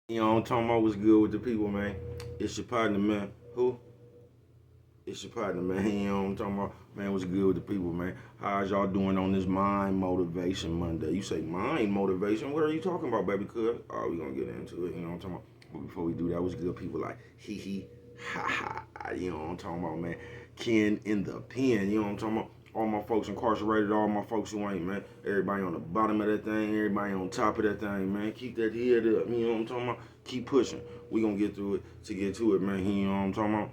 You know, I'm talking about what's good with the people, man. It's your partner, man. Who? It's your partner, man. You know what I'm talking about? Man, what's good with the people, man? How's y'all doing on this Mind Motivation Monday? You say mind motivation? What are you talking about, baby? Cuz? Oh, we gonna get into it. You know what I'm talking about? But before we do that, what's good? People like hee hee, ha ha. You know what I'm talking about, man? Ken in the pen. You know what I'm talking about? All my folks incarcerated, all my folks who ain't, man. Everybody on the bottom of that thing, everybody on top of that thing, man. Keep that head up. You know what I'm talking about? Keep pushing. We gonna get through it to get to it, man. You know what I'm talking about?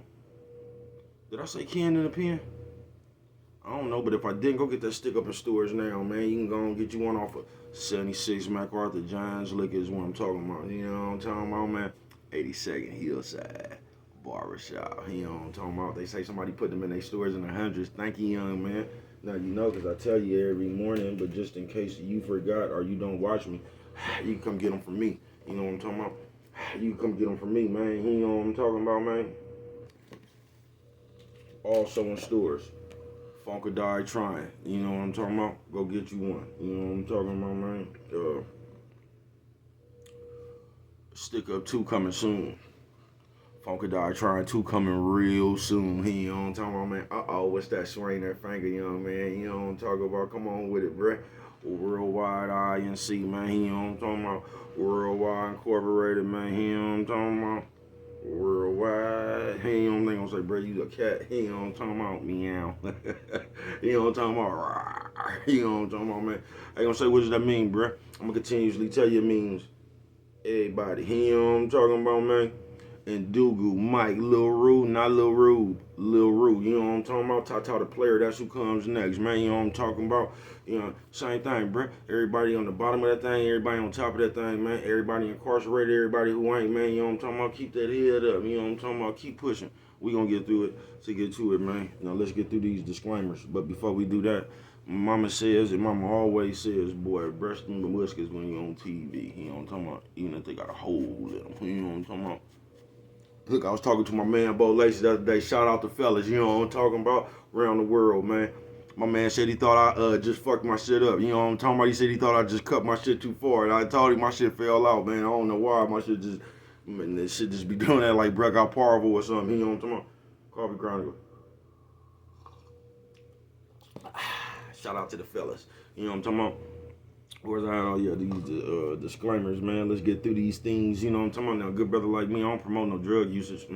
Did I say Ken in the pen? I don't know, but if I didn't, go get that stick up in stores now, man. You can go and get you one off of 76 MacArthur Johns Liquor is what I'm talking about. You know what I'm talking about, man? 82nd Hillside Barbershop. You know what I'm talking about? They say somebody put them in their stores in the hundreds. Thank you, young man. Now, you know, because I tell you every morning, but just in case you forgot or you don't watch me, you can come get them from me. You know what I'm talking about? You can come get them from me, man. You know what I'm talking about, man? Also in stores. Funkadai trying. You know what I'm talking about? Go get you one. You know what I'm talking about, man? Stick Up 2 coming soon. Funkadai trying 2 coming real soon. You know what I'm talking about, man? Uh-oh, what's that swing that finger, young man? You know what I'm talking about? Come on with it, bruh. Worldwide INC, man. You know what I'm talking about? Worldwide Incorporated, man. You know what I'm talking about? Worldwide. He don't think gonna say, bro, you a cat. He don't talking about meow. He don't talking about rawr. He don't talking about, man. I ain't gonna say what does that mean, bro. I'm gonna continuously tell you it means everybody. He know what I'm talking about, man. And Dugu, Mike, Lil Rue, not Lil Rube, Lil Rue. You know what I'm talking about? Tata the player, that's who comes next, man. You know what I'm talking about? You know, same thing, bro. Everybody on the bottom of that thing, everybody on top of that thing, man. Everybody incarcerated, everybody who ain't, man. You know what I'm talking about? Keep that head up. You know what I'm talking about? Keep pushing. We gonna get through it to get to it, man. Now let's get through these disclaimers. But before we do that, Mama says, and Mama always says, boy, breast and the whiskers when you on TV. You know what I'm talking about? Even if they got a hole in them. You know what I'm talking about? Look, I was talking to my man Bo Lacey the other day. Shout out to fellas, you know what I'm talking about? Around the world, man. My man said he thought I just fucked my shit up. You know what I'm talking about? He said he thought I just cut my shit too far. And I told him my shit fell out, man. I don't know why my shit just, man, this shit just be doing that like Breakout Parvo or something. You know what I'm talking about? Coffee Chronicle. Shout out to the fellas. You know what I'm talking about? Where's I at? Oh yeah, these disclaimers, man. Let's get through these things. You know what I'm talking about? Now, good brother like me, I don't promote no drug usage.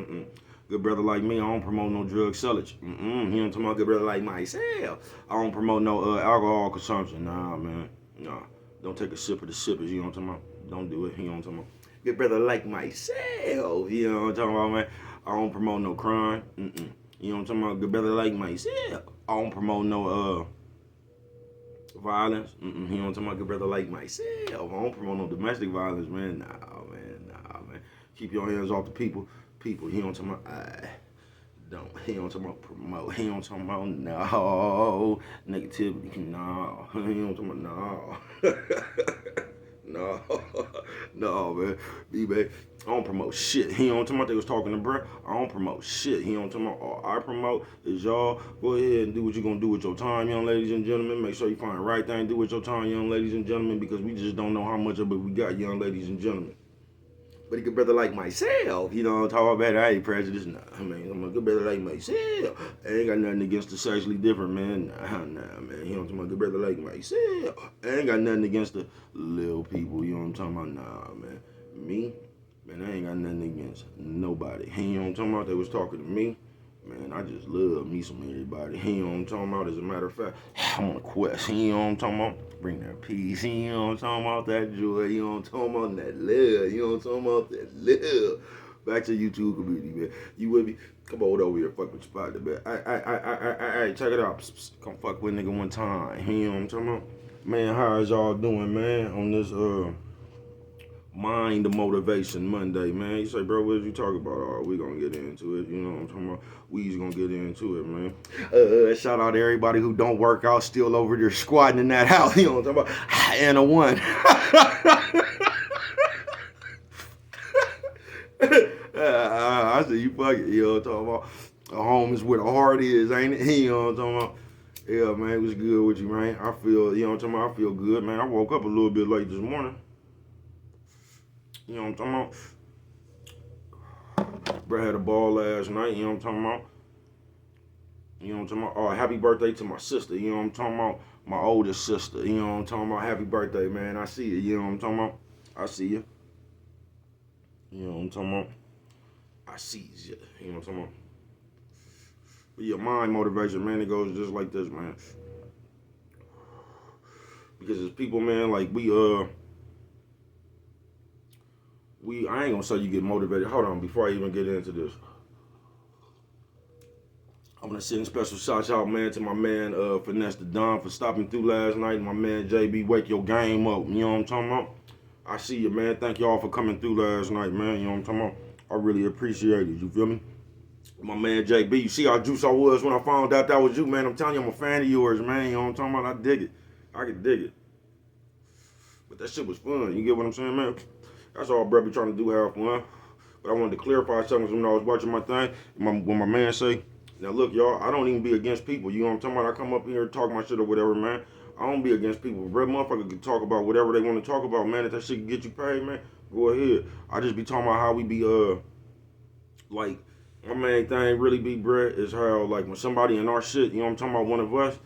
Good brother like me, I don't promote no drug sellage. You know what I'm talking about? Good brother like myself, I don't promote no alcohol consumption. Nah, man. Nah. Don't take a sip of the sippers. You know what I'm talking about? Don't do it. You know what I'm talking about? Good brother like myself. You know what I'm talking about, man? I don't promote no crime. You know what I'm talking about? Good brother like myself. I don't promote no violence. You know what I'm talking about? Good brother like myself. I don't promote no domestic violence, man. Nah, man. Keep your hands off the people. People, he don't talk about don't. He don't talk about promote. He don't talk about no negativity. No. He don't talk about no. No. No, man. B-Bay. I don't promote shit. He don't talk about they was talking to bruh. I don't promote shit. He don't talk about all I promote is y'all go ahead and do what you're gonna do with your time, young ladies and gentlemen. Make sure you find the right thing to do with your time, young ladies and gentlemen, because we just don't know how much of it we got, young ladies and gentlemen. But a good brother like myself, you know, talk about I ain't prejudiced. Nah, I mean, I'm a good brother like myself. I ain't got nothing against the sexually different, man. Nah, man. You know what I'm talking about? Good brother like myself. I ain't got nothing against the little people. You know what I'm talking about? Nah, man. Me, man, I ain't got nothing against nobody. You know what I'm talking about? They was talking to me. Man, I just love me some everybody. You know what I'm talking about? As a matter of fact, I'm on a quest. You know what I'm talking about? Bring that peace. You know what I'm talking about? That joy. You know what I'm talking about? That love. You know what I'm talking about? That love. Back to YouTube community, man. You with me? Come on over here, fuck with your partner, man. I, check it out. Psst, psst. Come fuck with a nigga one time. You know what I'm talking about? Man, how is y'all doing, man? On this Mind Motivation Monday, man. You say, bro, what did you talk about? Oh, we gonna get into it. You know what I'm talking about? We's gonna get into it, man. Shout out to everybody who don't work out, still over there squatting in that house. You know what I'm talking about? And a one. I said, you fuck it. You know what I'm talking about? A home is where the heart is, ain't it? You know what I'm talking about? Yeah, man, it was good with you, man. You know what I'm talking about? I feel good, man. I woke up a little bit late this morning. You know what I'm talking about? Bro had a ball last night, you know what I'm talking about? You know what I'm talking about? Oh, happy birthday to my sister, you know what I'm talking about? My oldest sister, you know what I'm talking about? Happy birthday, man. I see you, you know what I'm talking about? I see you. You know what I'm talking about? I see you. You know what I'm talking about? But yeah, mind motivation, man, it goes just like this, man. Because as people, man, like I ain't gonna say you get motivated. Hold on, before I even get into this. I want to send a special shout out, man, to my man Finesse the Don for stopping through last night. And my man JB, wake your game up. You know what I'm talking about? I see you, man. Thank y'all for coming through last night, man. You know what I'm talking about? I really appreciate it. You feel me? My man JB, you see how juice I was when I found out that was you, man. I'm telling you, I'm a fan of yours, man. You know what I'm talking about? I dig it. I can dig it. But that shit was fun. You get what I'm saying, man? That's all bro be trying to do, have fun. But I wanted to clarify something when I was watching my thing. When my man say, now look, y'all, I don't even be against people. You know what I'm talking about? I come up here and talk my shit or whatever, man. I don't be against people. Bro, motherfucker can talk about whatever they want to talk about, man. If that shit can get you paid, man, go ahead. I just be talking about how we be, like, my main thing really be, bruh, is how, like, when somebody in our shit, you know what I'm talking about, one of us,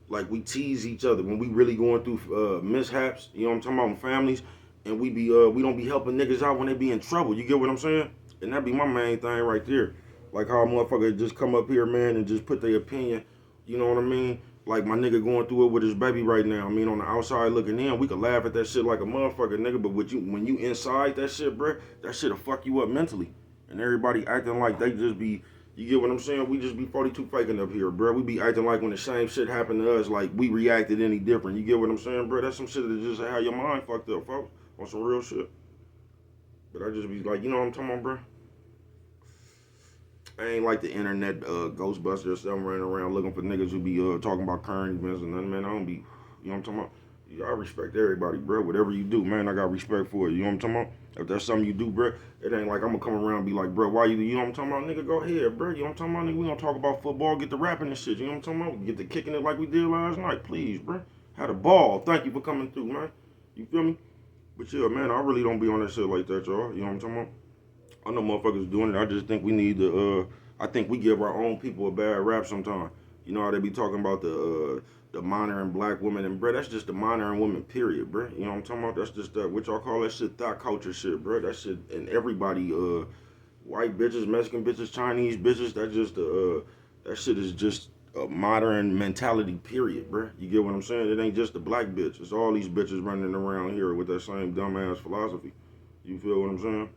like, we tease each other when we really going through mishaps, you know what I'm talking about, in families, and we don't be helping niggas out when they be in trouble. You get what I'm saying? And that be my main thing right there. Like how a motherfucker just come up here, man, and just put their opinion, you know what I mean? Like my nigga going through it with his baby right now. I mean, on the outside looking in, we could laugh at that shit like a motherfucker, nigga, but when you inside that shit, bruh, that shit'll fuck you up mentally. And everybody acting like they just be, you get what I'm saying? We just be 42 faking up here, bro. We be acting like when the same shit happened to us, like we reacted any different. You get what I'm saying, bro? That's some shit that just how your mind fucked up, folks, on some real shit. But I just be like, you know what I'm talking about, bro? I ain't like the internet Ghostbusters or something running around looking for niggas who be talking about current events and nothing, man. I don't be, you know what I'm talking about? Yeah, I respect everybody, bro. Whatever you do, man, I got respect for it. You know what I'm talking about? If that's something you do, bro, it ain't like I'm gonna come around and be like, bro, why you know what I'm talking about? Nigga, go ahead, bro. You know what I'm talking about? Nigga, we gonna talk about football, get the rapping and shit. You know what I'm talking about? Get the kicking it like we did last night, please, bro. Had a ball. Thank you for coming through, man. You feel me? But yeah, man, I really don't be on that shit like that, y'all. You know what I'm talking about? I know motherfuckers doing it. I just think we need to. I think we give our own people a bad rap sometimes. You know how they be talking about the monitoring black women, and bro, that's just the monitoring women, period, bro. You know what I'm talking about? That's just that what y'all call that shit, thought culture shit, bro. That shit, and everybody, white bitches, Mexican bitches, Chinese bitches. That just that shit is just a modern mentality, period, bro. You get what I'm saying? It ain't just the black bitch. It's all these bitches running around here with that same dumbass philosophy. You feel what I'm saying?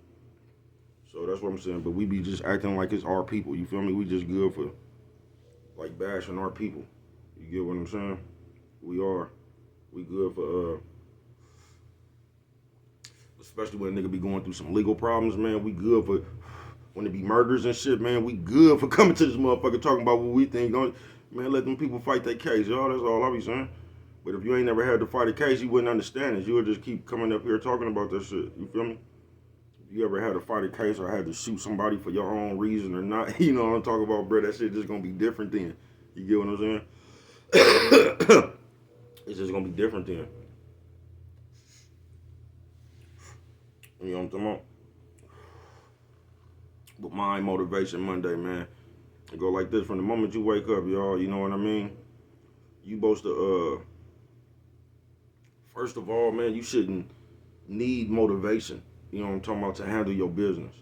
So that's what I'm saying. But we be just acting like it's our people. You feel me? We just good for like bashing our people. You get what I'm saying? We are. We good for especially when a nigga be going through some legal problems, man. We good for when it be murders and shit, man. We good for coming to this motherfucker talking about what we think. Man, let them people fight their case, y'all. That's all I be saying. But if you ain't never had to fight a case, you wouldn't understand it. You would just keep coming up here talking about that shit. You feel me? You ever had to fight a case or had to shoot somebody for your own reason or not, you know what I'm talking about, bro? That shit just gonna be different then. You get what I'm saying? It's just gonna be different then. You know what I'm talking about? But mind motivation Monday, man. It go like this: from the moment you wake up, y'all, you know what I mean? You supposed to first of all, man, you shouldn't need motivation, you know what I'm talking about, to handle your business.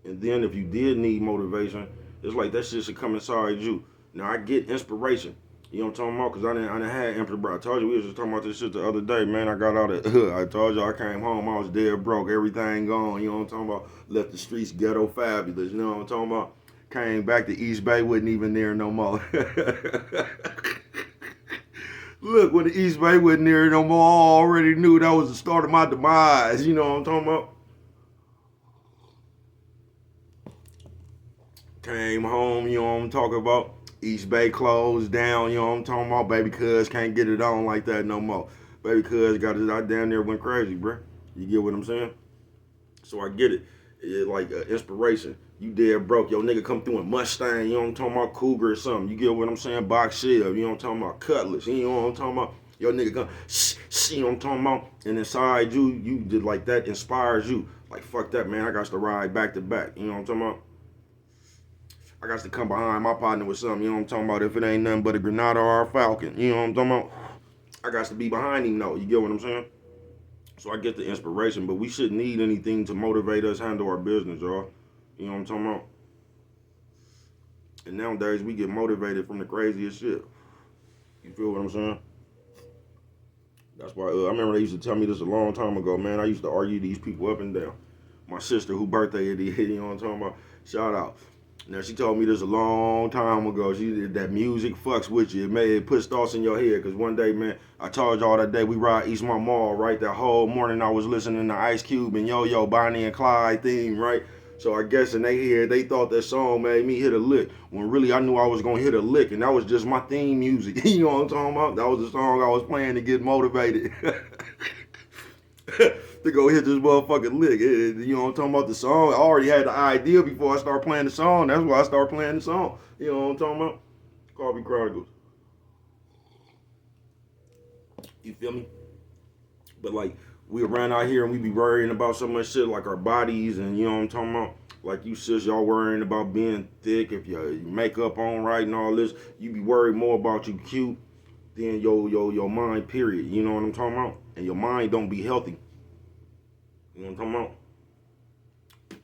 And then if you did need motivation, it's like that shit should come inside you. Now I get inspiration. You know what I'm talking about? Because I didn't have empathy, bro. I told you we was just talking about this shit the other day, man. I got out of I told you I came home, I was dead broke, everything gone. You know what I'm talking about? Left the streets ghetto fabulous. You know what I'm talking about? Came back to East Bay, wasn't even there no more. Look, when the East Bay wasn't there no more, I already knew that was the start of my demise. You know what I'm talking about? Came home, you know what I'm talking about? East Bay closed down, you know what I'm talking about? Baby cuz can't get it on like that no more. Baby cuz got it out down there, went crazy, bro. You get what I'm saying? So I get it. It's like inspiration. You dead broke. Yo, nigga come through in Mustang, you know what I'm talking about? Cougar or something. You get what I'm saying? Box shell, you know what I'm talking about? Cutlass, you know what I'm talking about? Yo, nigga come, you know what I'm talking about? And inside you, you did like that inspires you. Like, fuck that, man. I got to ride back to back. You know what I'm talking about? I got to come behind my partner with something. You know what I'm talking about? If it ain't nothing but a Granada or a Falcon. You know what I'm talking about? I got to be behind him, though. You get what I'm saying? So I get the inspiration, but we shouldn't need anything to motivate us handle our business, y'all. You know what I'm talking about? And nowadays, we get motivated from the craziest shit. You feel what I'm saying? That's why I remember they used to tell me this a long time ago, man. I used to argue these people up and down. My sister, who birthday it is, you know what I'm talking about? Shout out. Now, she told me this a long time ago. She did that music fucks with you. It puts thoughts in your head. Because one day, man, I told y'all that day we ride Eastmont Mall, right? That whole morning I was listening to Ice Cube and Yo-Yo, Bonnie and Clyde theme, right? So I guess in their head, they thought that song made me hit a lick. When really I knew I was going to hit a lick. And that was just my theme music. You know what I'm talking about? That was the song I was playing to get motivated. To go hit this motherfucking lick. You know what I'm talking about? The song. I already had the idea before I started playing the song. That's why I started playing the song. You know what I'm talking about? Coffee Chronicles. You feel me? But like, we around out here and we be worrying about so much shit like our bodies and you know what I'm talking about? Like you sis, y'all worrying about being thick, if your makeup on right and all this. You be worried more about you cute than your mind, period. You know what I'm talking about? And your mind don't be healthy. You know what I'm talking about?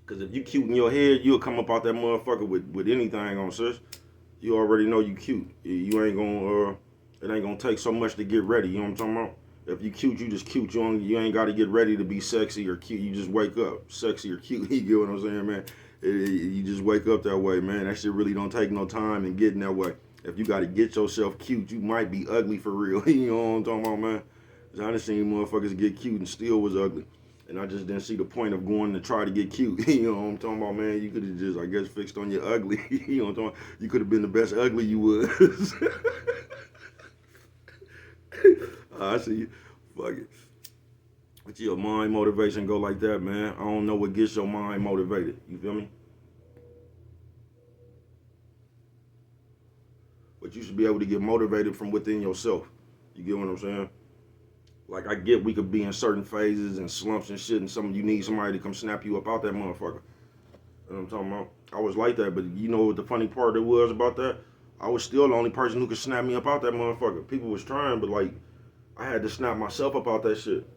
Because if you cute in your head, you'll come up out that motherfucker with anything on, sis. You already know you cute. You ain't gonna, it ain't gonna take so much to get ready. You know what I'm talking about? If you cute, you just cute. You ain't got to get ready to be sexy or cute. You just wake up sexy or cute. You get what I'm saying, man? You just wake up that way, man. That shit really don't take no time in getting that way. If you got to get yourself cute, you might be ugly for real. You know what I'm talking about, man? I done seen motherfuckers get cute and still was ugly. And I just didn't see the point of going to try to get cute. You know what I'm talking about, man? You could have just, I guess, fixed on your ugly. You know what I'm talking about? You could have been the best ugly you was. I see you. Fuck it. But your mind motivation go like that, man. I don't know what gets your mind motivated. You feel me? But you should be able to get motivated from within yourself. You get what I'm saying? Like, I get we could be in certain phases and slumps and shit, and you need somebody to come snap you up out that motherfucker. You know what I'm talking about? I was like that, but you know what the funny part it was about that? I was still the only person who could snap me up out that motherfucker. People was trying, but like, I had to snap myself up out that shit.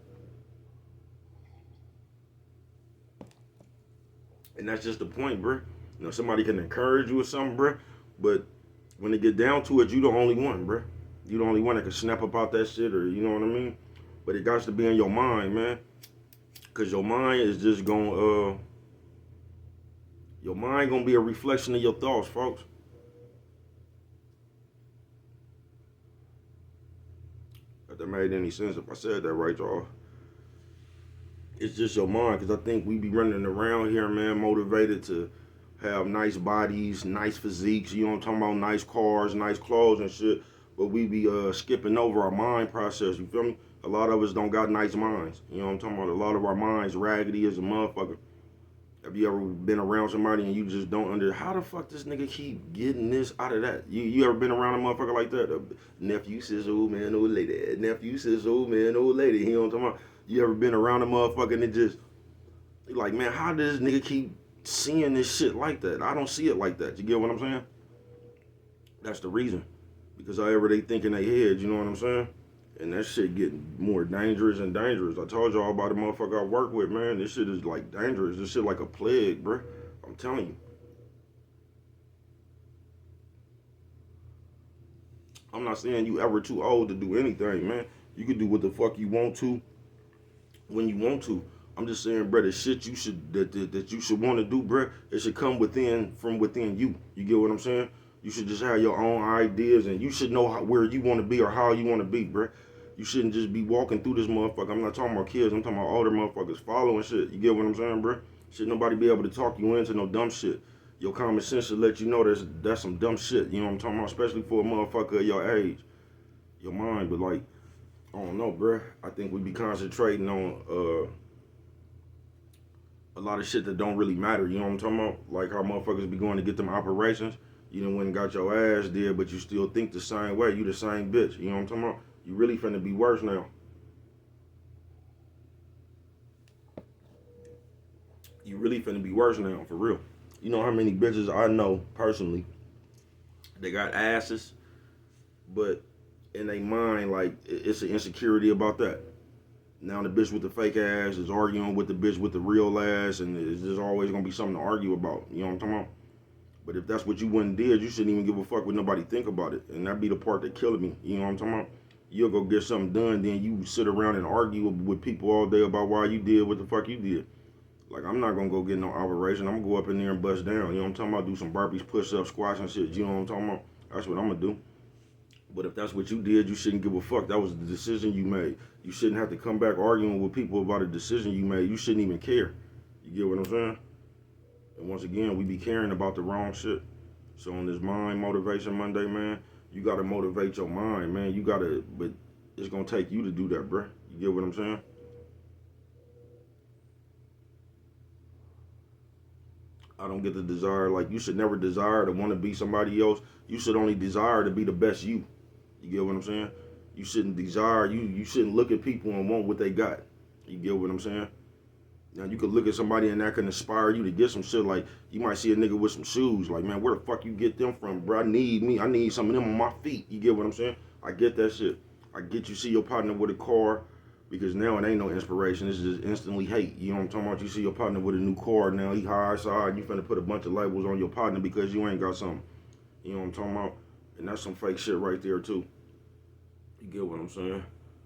And that's just the point, bruh. You know, somebody can encourage you or something, bruh, but when it get down to it, you the only one, bruh. You the only one that can snap up out that shit, or you know what I mean? But it got to be in your mind, man. Cause your mind is just gonna, your mind gonna be a reflection of your thoughts, folks. If that made any sense, if I said that right, y'all. It's just your mind, cause I think we be running around here, man, motivated to have nice bodies, nice physiques, you know what I'm talking about, nice cars, nice clothes and shit. But we be skipping over our mind process, you feel me? A lot of us don't got nice minds. You know what I'm talking about? A lot of our minds raggedy as a motherfucker. Have you ever been around somebody and you just don't how the fuck this nigga keep getting this out of that? You ever been around a motherfucker like that? Nephew says old man, old lady. Nephew says old man, old lady. You know what I'm talking about? You ever been around a motherfucker and it just, like, man, how does this nigga keep seeing this shit like that? I don't see it like that. You get what I'm saying? That's the reason. Because however they think in their head, you know what I'm saying? And that shit getting more dangerous and dangerous. I told y'all about the motherfucker I work with, man. This shit is like dangerous. This shit like a plague, bro. I'm telling you. I'm not saying you ever too old to do anything, man. You can do what the fuck you want to when you want to. I'm just saying, bro, the shit you should that you should want to do, bro, it should come from within you. You get what I'm saying? You should just have your own ideas, and you should know where you want to be or how you want to be, bro. You shouldn't just be walking through this motherfucker. I'm not talking about kids. I'm talking about older motherfuckers following shit. You get what I'm saying, bro? Should nobody be able to talk you into no dumb shit. Your common sense should let you know that's some dumb shit. You know what I'm talking about? Especially for a motherfucker of your age. Your mind, but like, I don't know, bro. I think we be concentrating on a lot of shit that don't really matter. You know what I'm talking about? Like how motherfuckers be going to get them operations. You done went and got your ass there, but you still think the same way. You the same bitch. You know what I'm talking about? You really finna be worse now. You really finna be worse now, for real. You know how many bitches I know personally, they got asses, but in their mind, like, it's an insecurity about that. Now the bitch with the fake ass is arguing with the bitch with the real ass, and there's always gonna be something to argue about. You know what I'm talking about? But if that's what you wouldn't did, you shouldn't even give a fuck what nobody think about it. And that be the part that killing me. You know what I'm talking about? You'll go get something done, then you sit around and argue with people all day about why you did what the fuck you did. Like, I'm not gonna go get no operation. I'm gonna go up in there and bust down. You know what I'm talking about? Do some burpees, push-ups, squats and shit. You know what I'm talking about? That's what I'm gonna do. But if that's what you did, you shouldn't give a fuck. That was the decision you made. You shouldn't have to come back arguing with people about a decision you made. You shouldn't even care. You get what I'm saying? And once again, we be caring about the wrong shit. So on this Mind Motivation Monday, man, you gotta motivate your mind, man. You gotta, but it's gonna take you to do that, bruh. You get what I'm saying? I don't get the desire, like, you should never desire to want to be somebody else. You should only desire to be the best you. You get what I'm saying? You shouldn't desire, you shouldn't look at people and want what they got. You get what I'm saying? Now, you could look at somebody and that can inspire you to get some shit. Like, you might see a nigga with some shoes. Like, man, where the fuck you get them from, bro? I need some of them on my feet. You get what I'm saying? I get that shit. I get you see your partner with a car, because now it ain't no inspiration. It's just instantly hate. You know what I'm talking about? You see your partner with a new car now. He high side. You finna put a bunch of labels on your partner because you ain't got something. You know what I'm talking about? And that's some fake shit right there, too. You get what I'm saying?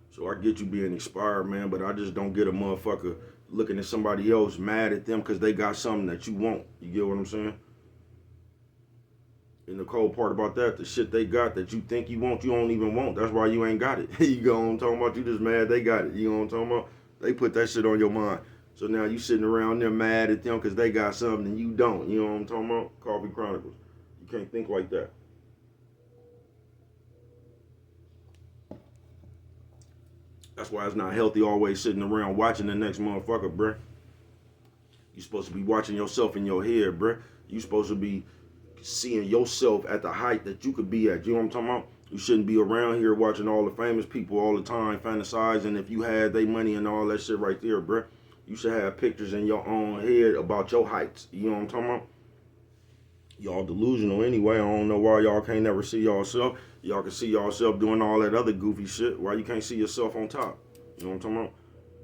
So I get you being inspired, man, but I just don't get a motherfucker looking at somebody else mad at them because they got something that you want. You get what I'm saying? And the cold part about that, the shit they got that you think you want, you don't even want. That's why you ain't got it. You go on talking about, you just mad they got it. You know what I'm talking about? They put that shit on your mind. So now you sitting around there mad at them because they got something and you don't. You know what I'm talking about? Coffee Chronicles. You can't think like that. That's why it's not healthy always sitting around watching the next motherfucker, bruh. You supposed to be watching yourself in your head, bruh. You supposed to be seeing yourself at the height that you could be at. You know what I'm talking about? You shouldn't be around here watching all the famous people all the time fantasizing if you had their money and all that shit right there, bruh. You should have pictures in your own head about your heights. You know what I'm talking about? Y'all delusional anyway. I don't know why y'all can't never see yourself. Y'all can see yourself doing all that other goofy shit. Why you can't see yourself on top? You know what I'm talking about?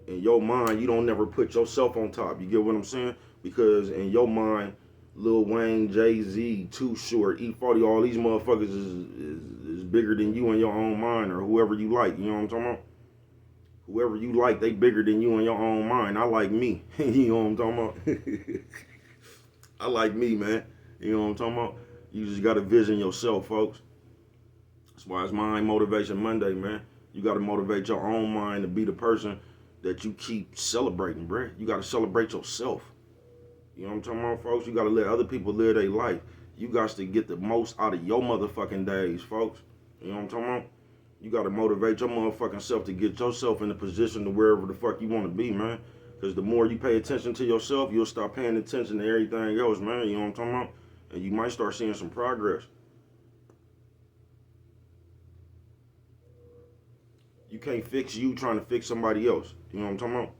In your mind, you don't never put yourself on top. You get what I'm saying? Because in your mind, Lil Wayne, Jay-Z, Too Short, E40, all these motherfuckers is bigger than you in your own mind, or whoever you like. You know what I'm talking about? Whoever you like, they bigger than you in your own mind. I like me. You know what I'm talking about? I like me, man. You know what I'm talking about? You just gotta vision yourself, folks. That's why it's Mind Motivation Monday, man. You gotta motivate your own mind to be the person that you keep celebrating, bruh. You gotta celebrate yourself. You know what I'm talking about, folks? You gotta let other people live their life. You got to get the most out of your motherfucking days, folks. You know what I'm talking about? You gotta motivate your motherfucking self to get yourself in a position to wherever the fuck you wanna be, man. Because the more you pay attention to yourself, you'll start paying attention to everything else, man. You know what I'm talking about? And you might start seeing some progress. You can't fix you trying to fix somebody else. You know what I'm talking about?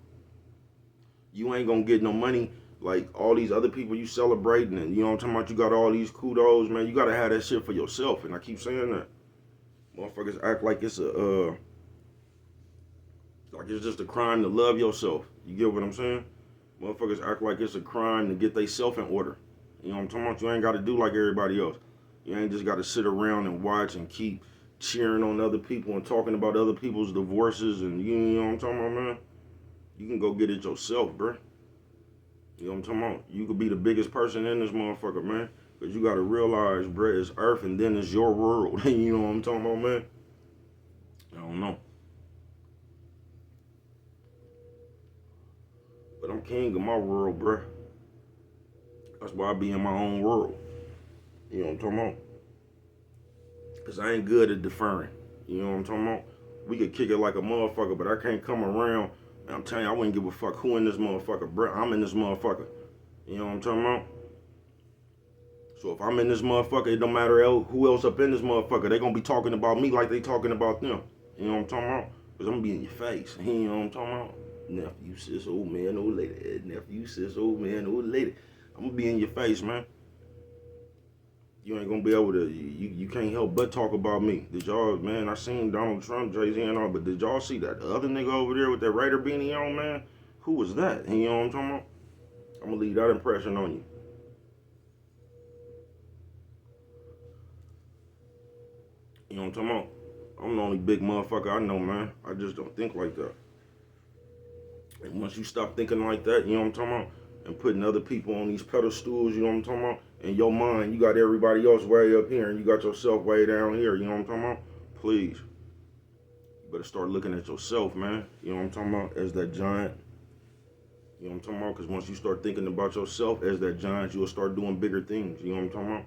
You ain't gonna get no money like all these other people you celebrating, and you know what I'm talking about? You got all these kudos, man. You gotta have that shit for yourself, and I keep saying that. Motherfuckers act like it's like it's just a crime to love yourself. You get what I'm saying? Motherfuckers act like it's a crime to get they self in order. You know what I'm talking about? You ain't gotta do like everybody else. You ain't just gotta sit around and watch and keep cheering on other people and talking about other people's divorces, and you know what I'm talking about, man? You can go get it yourself, bruh. You know what I'm talking about? You could be the biggest person in this motherfucker, man. Because you got to realize, bruh, it's Earth and then it's your world. You know what I'm talking about, man? I don't know. But I'm king of my world, bruh. That's why I be in my own world. You know what I'm talking about? Because I ain't good at deferring. You know what I'm talking about? We could kick it like a motherfucker, but I can't come around. I'm telling you, I wouldn't give a fuck who in this motherfucker, bruh. I'm in this motherfucker. You know what I'm talking about? So if I'm in this motherfucker, it don't matter who else up in this motherfucker. They gonna be talking about me like they talking about them. You know what I'm talking about? Because I'm gonna be in your face. You know what I'm talking about? Nephew, sis, old man, old lady. Nephew, sis, old man, old lady. I'm gonna be in your face, man. You ain't gonna be able to. You can't help but talk about me. Did y'all, man? I seen Donald Trump, Jay-Z, and all, but did y'all see that other nigga over there with that Raider beanie on, man? Who was that? You know what I'm talking about? I'm gonna leave that impression on you. You know what I'm talking about? I'm the only big motherfucker I know, man. I just don't think like that. And once you stop thinking like that, you know what I'm talking about? And putting other people on these pedestals, you know what I'm talking about? In your mind, you got everybody else way up here and you got yourself way down here, you know what I'm talking about? Please. You better start looking at yourself, man. You know what I'm talking about? As that giant. You know what I'm talking about? Because once you start thinking about yourself as that giant, you'll start doing bigger things. You know what I'm talking about?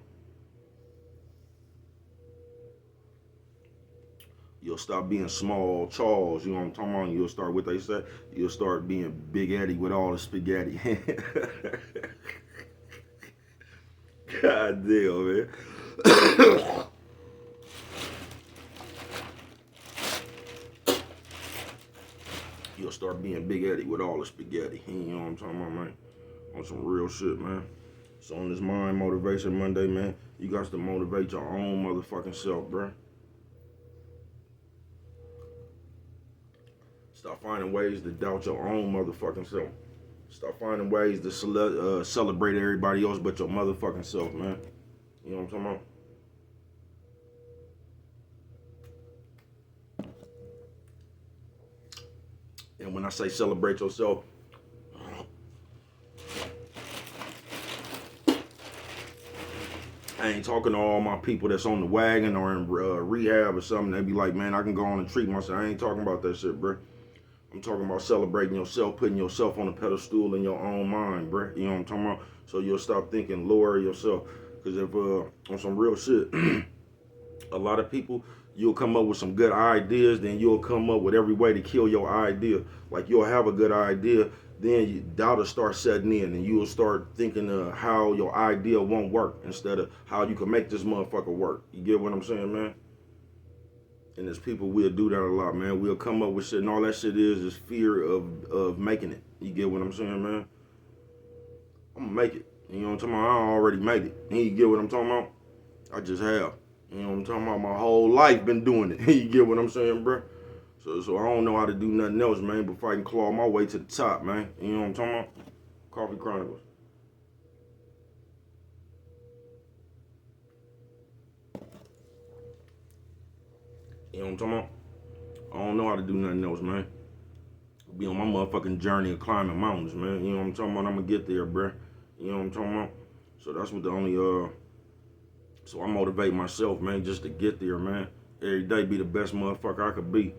You'll stop being small Charles, you know what I'm talking about? You'll start what they say. You'll start being Big Eddie with all the spaghetti. God damn, man. You'll start being Big Eddie with all the spaghetti. You know what I'm talking about, man? On some real shit, man. So on this Mind Motivation Monday, man, you got to motivate your own motherfucking self, bruh. Stop finding ways to doubt your own motherfucking self. Stop finding ways to celebrate everybody else but your motherfucking self, man. You know what I'm talking about? And when I say celebrate yourself, I ain't talking to all my people that's on the wagon or in rehab or something. They be like, man, I can go on and treat myself. I ain't talking about that shit, bro. I'm talking about celebrating yourself, putting yourself on a pedestal in your own mind, bro. You know what I'm talking about? So you'll stop thinking lower yourself. Because if, on some real shit, a lot of people, you'll come up with some good ideas, then you'll come up with every way to kill your idea. Like you'll have a good idea, then doubt will start setting in, and you'll start thinking how your idea won't work instead of how you can make this motherfucker work. You get what I'm saying, man? And as people, we'll do that a lot, man. We'll come up with shit, and all that shit is fear of making it. You get what I'm saying, man? I'm gonna make it. You know what I'm talking about? I already made it. You get what I'm talking about? I just have. You know what I'm talking about? My whole life been doing it. You get what I'm saying, bro? So I don't know how to do nothing else, man, but if I can claw my way to the top, man. You know what I'm talking about? Coffee Chronicles. You know what I'm talking about? I don't know how to do nothing else, man. Be on my motherfucking journey of climbing mountains, man. You know what I'm talking about? I'm gonna get there, bro. You know what I'm talking about? So that's what the only so I motivate myself, man, just to get there, man. Every day be the best motherfucker I could be.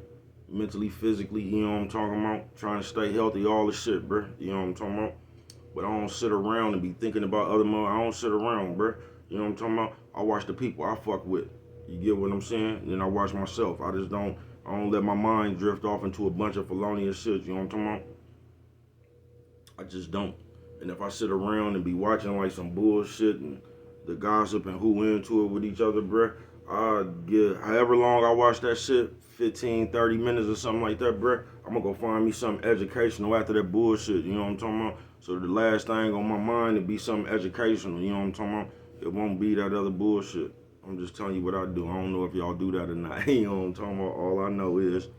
Mentally, physically, you know what I'm talking about? Trying to stay healthy, all this shit, bro. You know what I'm talking about? But I don't sit around and be thinking about other mother. I don't sit around, bro. You know what I'm talking about? I watch the people I fuck with. You get what I'm saying? And then I watch myself. I don't let my mind drift off into a bunch of felonious shit. You know what I'm talking about? I just don't. And if I sit around and be watching like some bullshit and the gossip and who into it with each other, bruh, I get however long I watch that shit, 15, 30 minutes or something like that, bruh, I'm gonna go find me something educational after that bullshit, you know what I'm talking about? So the last thing on my mind to be something educational, you know what I'm talking about? It won't be that other bullshit. I'm just telling you what I do. I don't know if y'all do that or not. You know what I'm talking about? All I know is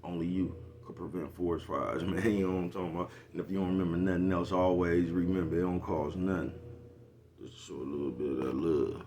only you could prevent forest fires, man. You know what I'm talking about? And if you don't remember nothing else, always remember it don't cost nothing. Just show a little bit of that love.